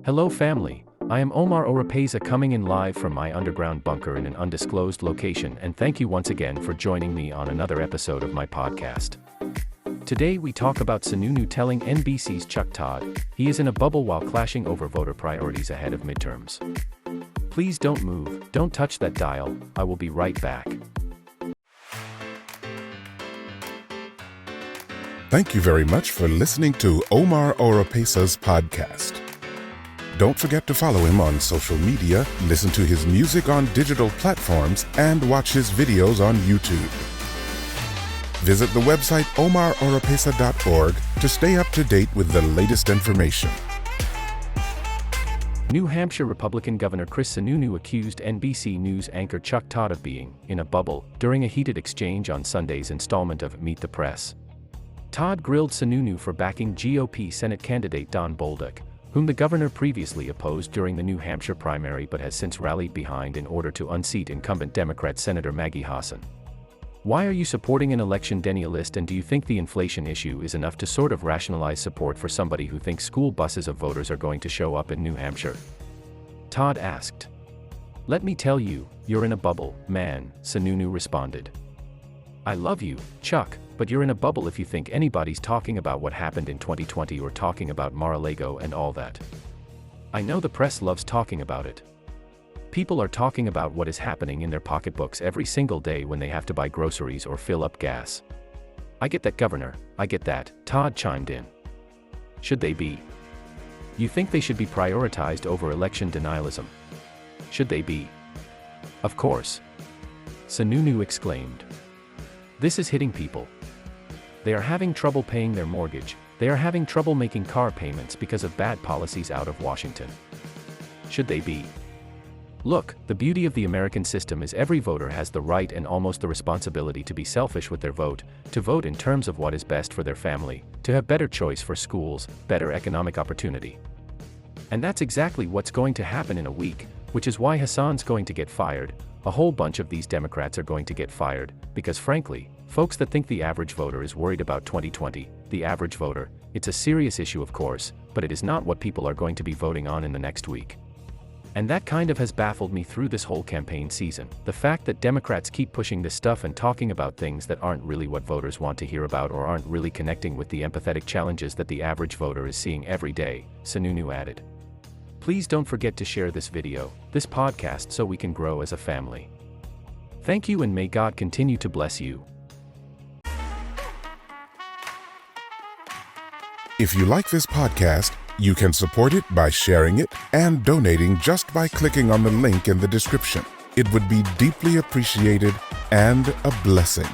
Hello family, I am Omar Oropesa coming in live from my underground bunker in an undisclosed location, and thank you once again for joining me on another episode of my podcast. Today we talk about Sununu telling NBC's Todd he is in a bubble while clashing over voter priorities ahead of midterms. Please don't move, don't touch that dial, I will be right back. Thank you very much for listening to Omar Oropesa's podcast. Don't forget to follow him on social media, listen to his music on digital platforms, and watch his videos on YouTube. Visit the website omaroropesa.org to stay up to date with the latest information. New Hampshire Republican Governor Chris Sununu accused NBC News anchor Todd of being in a bubble during a heated exchange on Sunday's installment of Meet the Press. Todd grilled Sununu for backing GOP Senate candidate Don Bolduc, whom the governor previously opposed during the New Hampshire primary but has since rallied behind in order to unseat incumbent Democrat Senator Maggie Hassan. Why are you supporting an election denialist, and do you think the inflation issue is enough to sort of rationalize support for somebody who thinks school buses of voters are going to show up in New Hampshire? Todd asked. Let me tell you, you're in a bubble, man, Sununu responded. I love you, Chuck, but you're in a bubble if you think anybody's talking about what happened in 2020 or talking about Mar-a-Lago and all that. I know the press loves talking about it. People are talking about what is happening in their pocketbooks every single day when they have to buy groceries or fill up gas. I get that, Governor, I get that, Todd chimed in. Should they be? You think they should be prioritized over election denialism? Should they be? Of course. Sununu exclaimed. This is hitting people. They are having trouble paying their mortgage, they are having trouble making car payments because of bad policies out of Washington. Should they be? Look, the beauty of the American system is every voter has the right and almost the responsibility to be selfish with their vote, to vote in terms of what is best for their family, to have better choice for schools, better economic opportunity. And that's exactly what's going to happen in a week, which is why Hassan's going to get fired. A whole bunch of these Democrats are going to get fired, because frankly, folks that think the average voter is worried about 2020, the average voter, it's a serious issue of course, but it is not what people are going to be voting on in the next week. And that kind of has baffled me through this whole campaign season, the fact that Democrats keep pushing this stuff and talking about things that aren't really what voters want to hear about or aren't really connecting with the empathetic challenges that the average voter is seeing every day, Sununu added. Please don't forget to share this video, this podcast, so we can grow as a family. Thank you, and may God continue to bless you. If you like this podcast, you can support it by sharing it and donating just by clicking on the link in the description. It would be deeply appreciated and a blessing.